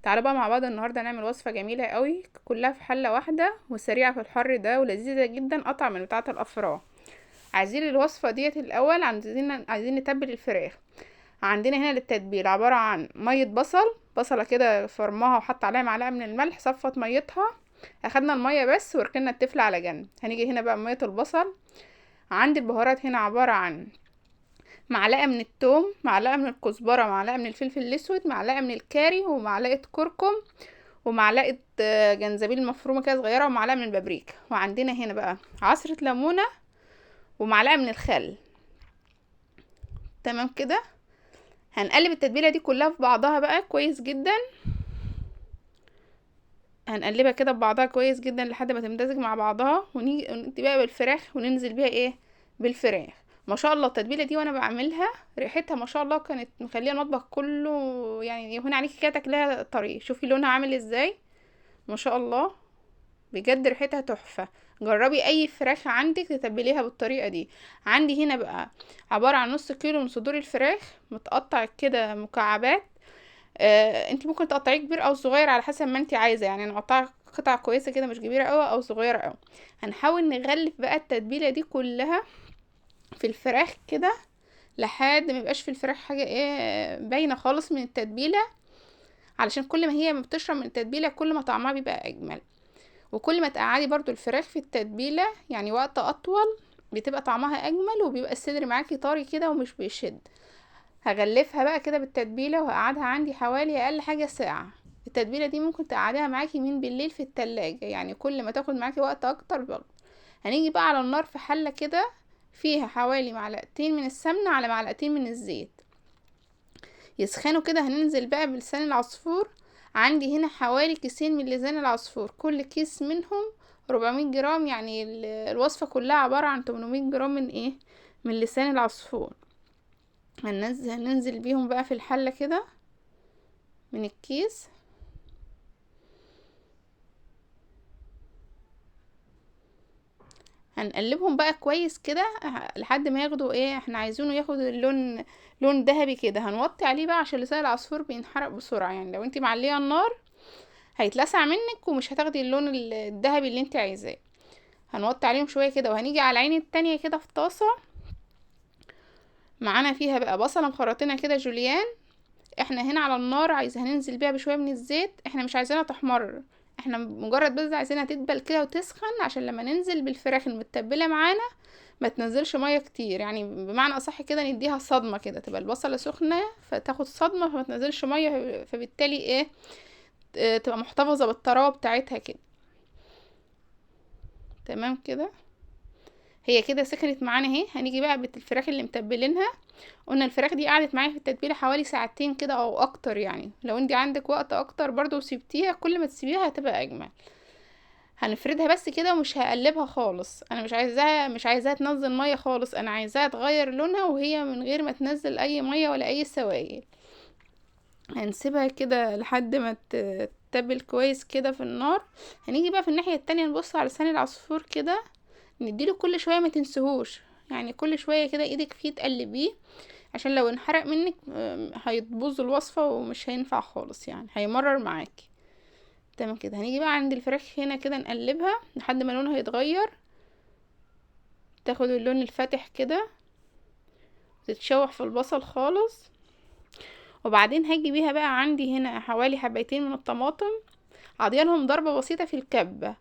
تعالوا بقى مع بعض النهارده نعمل وصفه جميله قوي كلها في حله واحده وسريعه في الحر ده ولذيذه جدا اطعم من بتاعه الافراح. عايزين الوصفه ديت الاول عايزين نتبل الفراخ. عندنا هنا للتتبيل عباره عن ميه بصله كده فرماها وحط عليها معلقه من الملح صفت ميتها. اخدنا الميه بس وركننا التفل على جنب. هنيجي هنا بقى ميه البصل. عندي البهارات هنا عباره عن معلقه من الثوم، معلقه من الكزبره، معلقه من الفلفل الاسود، معلقه من الكاري، ومعلقه كركم، ومعلقه جنزبيل مفرومه كده صغيره، ومعلقه من البابريكا. وعندنا هنا بقى عصره ليمونه ومعلقه من الخل. تمام كده. هنقلب التتبيله دي كلها في بعضها بقى كويس جدا. هنقلبها كده ببعضها كويس جدا لحد ما تمتزج مع بعضها، ونيجي بقى بالفراخ وننزل بيها ايه بالفراخ. ما شاء الله التتبيله دي وانا بعملها ريحتها ما شاء الله كانت مخليه المطبخ كله يعني يهون عليكي كده تاكلها طري. شوفي لونها عامل ازاي، ما شاء الله، بجد ريحتها تحفه. جربي اي فراخ عندك تتبليها بالطريقه دي. عندي هنا بقى عباره عن نص كيلو من صدور الفراخ متقطع كده مكعبات. انت ممكن تقطعيه كبير او صغير على حسب ما انت عايزه، يعني نقطع قطع كويسه كده مش كبيره قوي او صغيره قوي. هنحاول نغلف بقى التتبيله دي كلها في الفراخ كده لحد ما يبقاش في الفراخ حاجه باينه خالص من التتبيله، علشان كل ما هي بتشرب من التتبيله كل ما طعمها بيبقى اجمل. وكل ما تقعدي برضو الفراخ في التتبيله يعني وقت اطول بتبقى طعمها اجمل، وبيبقى الصدر معاكي طري كده ومش بيشد. هغلفها بقى كده بالتتبيله وهقعدها عندي حوالي اقل حاجه ساعه. التتبيله دي ممكن تقعديها معاكي من بالليل في التلاجة، يعني كل ما تاخد معاكي وقت اكتر بقى. هنيجي بقى على النار في حله كده فيها حوالي معلقتين من السمنه على معلقتين من الزيت يسخنوا كده. هننزل بقى بلسان العصفور. عندي هنا حوالي كيسين من لسان العصفور، كل كيس منهم 400 جرام، يعني الوصفه كلها عباره عن 800 جرام من لسان العصفور. هننزل بيهم بقى في الحلة كده من الكيس. هنقلبهم بقى كويس كده لحد ما ياخدوا احنا عايزينه ياخد لون ذهبي كده. هنوطي عليه بقى عشان لسان العصفور بينحرق بسرعة، يعني لو انتي معليه النار هيتلسع منك ومش هتاخدي اللون الذهبي اللي انتي عايزاه. هنوطي عليهم شوية كده، وهنيجي على العين التانية كده في طاسة معانا فيها بقى بصلة مخرطينها كده جوليان. احنا هنا على النار هننزل بيها بشويه من الزيت، احنا مش عايزينها تحمر، احنا مجرد بس عايزينها تدبل كده وتسخن عشان لما ننزل بالفراخ المتبله معانا ما تنزلش ميه كتير، يعني بمعنى اصح كده نديها صدمه كده، تبقى البصله سخنه فتاخد صدمه فما تنزلش ميه، فبالتالي تبقى محتفظه بالطراوه بتاعتها كده. تمام كده. هي كده سخنت معانا اهي. هنيجي بقى بالفراخ اللي متبلينها. قلنا الفراخ دي قعدت معايا في التتبيله حوالي ساعتين كده او اكتر، يعني لو انت عندك وقت اكتر برضو وسيبتيها كل ما تسيبيها هتبقى اجمل. هنفردها بس كده ومش هقلبها خالص، انا مش عايزاها تنزل ميه خالص، انا عايزاها تغير لونها وهي من غير ما تنزل اي ميه ولا اي سوائل. هنسيبها كده لحد ما تتبل كويس كده في النار. هنيجي بقى في الناحيه التانية نبص على لسان العصفور كده، نديله كل شويه ما تنسهوش، يعني كل شويه كده ايدك فيه تقلبيه عشان لو انحرق منك هيتبوظ الوصفة ومش هينفع خالص، يعني هيمرر معاكي. تمام كده. هنيجي بقى عند الفراخ هنا كده نقلبها لحد ما لونها يتغير، تاخد اللون الفاتح كده تتشوح في البصل خالص. وبعدين هاجي بيها بقى عندي هنا حوالي حبايتين من الطماطم عضيالهم ضربة بسيطة في الكبة،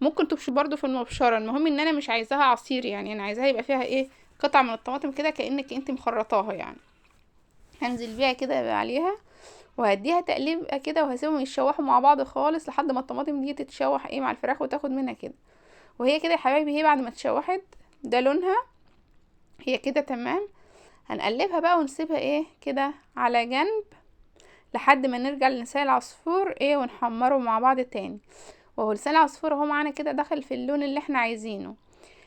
ممكن تبشر برضو في المبشرة، المهم ان انا مش عايزاها عصير، يعني انا عايزاها يبقى فيها قطع من الطماطم كده كأنك انت مخرطاها يعني. هنزل بيها كده عليها وهديها تقليبه كده وهسيبهم يتشوحوا مع بعض خالص لحد ما الطماطم دي تتشوح مع الفراخ وتاخد منها كده. وهي كده يا حبايبي هي بعد ما اتشوحت ده لونها، هي كده تمام. هنقلبها بقى ونسيبها كده على جنب لحد ما نرجع للسان العصفور ونحمره مع بعض تاني. وهو لسان العصفور اهو معانا كده دخل في اللون اللي احنا عايزينه.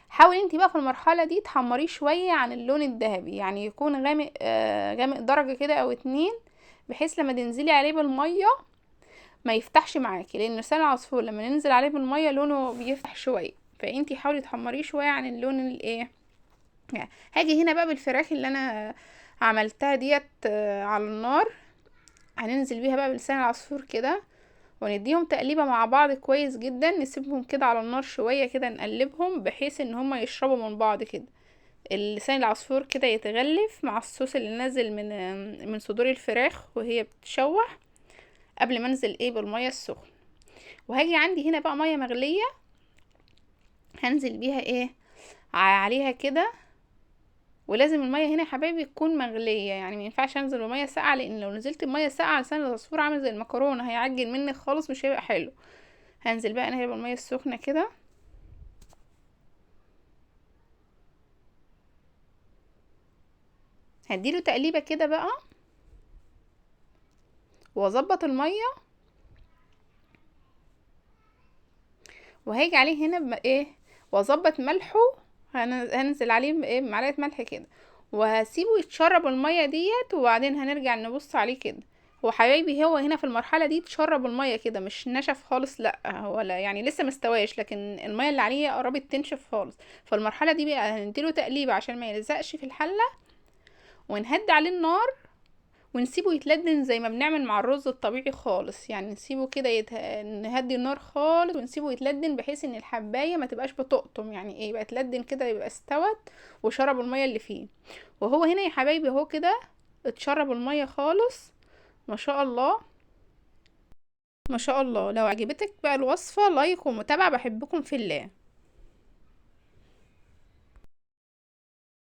حاولي انتي بقى في المرحله دي تحمريه شويه عن اللون الذهبي، يعني يكون غامق غامق درجه كده او اتنين، بحيث لما تنزلي عليه بالميه ما يفتحش معاكي، لان لسان العصفور لما ننزل عليه بالميه لونه بيفتح شويه، فانتي حاولي تحمريه شويه عن اللون يعني. هاجي هنا بقى بالفراخ اللي انا عملتها ديت على النار. هننزل بيها بقى بلسان العصفور كده، ونديهم تقليبة مع بعض كويس جدا. نسيبهم كده على النار شوية كده، نقلبهم بحيث ان هما يشربوا من بعض كده. اللسان العصفور كده يتغلف مع الصوص اللي نازل من صدور الفراخ وهي بتتشوح، قبل ما انزل ايه بالمية السخنة. وهاجي عندي هنا بقى مية مغلية، هنزل بيها ايه عليها كده. ولازم المية هنا يا حبايبي تكون مغلية، يعني ما ينفعش انزل بمية ساقعة، لان لو نزلت بمية ساقعة لسان العصفور عامل زي المكرونة هيعجن منك خالص، مش هيبقى حلو. هنزل بقى انا هنا بالمية السخنة كده، هديله تقليبة كده بقى، واظبط المية. وهيجي عليه هنا ايه، واظبط ملحه. هنزل عليه ايه معلقة ملح كده، وهسيبه يتشرب المية ديت، وبعدين هنرجع نبص عليه كده. هو حبايبي هو هنا في المرحلة دي تشرب المية كده، مش نشف خالص لا، ولا يعني لسه مستواش، لكن المية اللي عليه قربت تنشف خالص. فالمرحلة دي بقى هنديله تقليبه عشان ما يلزقش في الحلة، ونهدي عليه النار، ونسيبه يتلدن زي ما بنعمل مع الرز الطبيعي خالص. يعني نسيبه كده نهدي النار خالص ونسيبه يتلدن، بحيث ان الحبايه ما تبقاش بتقطم، يعني ايه يبقى تلدن كده، يبقى استوت وشرب الميه اللي فيه. وهو هنا يا حبايبي اهو كده اتشرب الميه خالص، ما شاء الله. ما شاء الله. لو عجبتك بقى الوصفه لايك ومتابعه، بحبكم في الله.